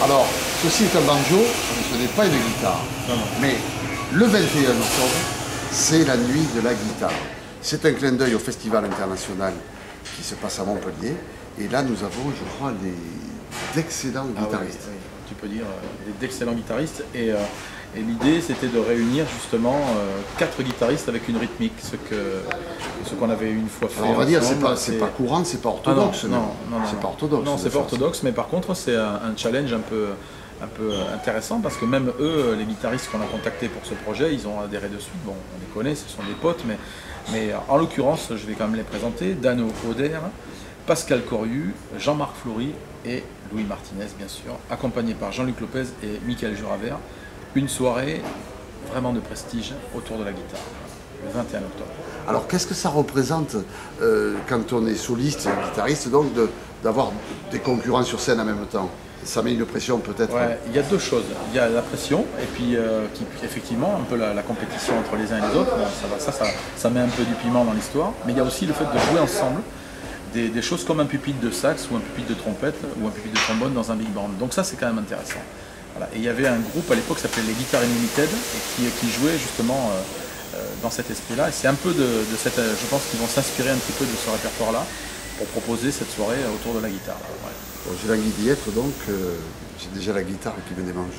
Alors, ceci est un banjo, ce n'est pas une guitare. Non, non. Mais le 21 octobre, c'est la nuit de la guitare. C'est un clin d'œil au Festival international qui se passe à Montpellier. Et là, nous avons, je crois, d'excellents guitaristes. Oui, tu peux dire d'excellents guitaristes. Et l'idée, c'était de réunir justement 4 guitaristes avec une rythmique, ce qu'on avait une fois fait. Alors, on va dire, ensemble. c'est pas courant, c'est pas orthodoxe. Ah non, c'est pas orthodoxe. Non, c'est pas orthodoxe, mais par contre, c'est un challenge un peu intéressant parce que même eux, les guitaristes qu'on a contactés pour ce projet, ils ont adhéré de suite. Bon, on les connaît, ce sont des potes, mais en l'occurrence, je vais quand même les présenter. Dano Oder, Pascal Coriu, Jean-Marc Fleury et Louis Martinez, bien sûr, accompagnés par Jean-Luc Lopez et Michael Juravert. Une soirée vraiment de prestige autour de la guitare, le 21 octobre. Alors, qu'est-ce que ça représente quand on est soliste, guitariste, donc d'avoir des concurrents sur scène en même temps? Ça met une pression peut-être. Ouais, il y a deux choses. Il y a la pression et puis effectivement un peu la compétition entre les uns et les autres. Bon, ça met un peu du piment dans l'histoire. Mais il y a aussi le fait de jouer ensemble des choses comme un pupitre de sax ou un pupitre de trompette ou un pupitre de trombone dans un big band. Donc ça, c'est quand même intéressant. Voilà. Et il y avait un groupe à l'époque qui s'appelait les Guitar Unlimited et qui jouait justement dans cet esprit-là. Et c'est un peu je pense qu'ils vont s'inspirer un petit peu de ce répertoire-là pour proposer cette soirée autour de la guitare. Ouais. Bon, j'ai l'envie d'y être, donc j'ai déjà la guitare qui me démange.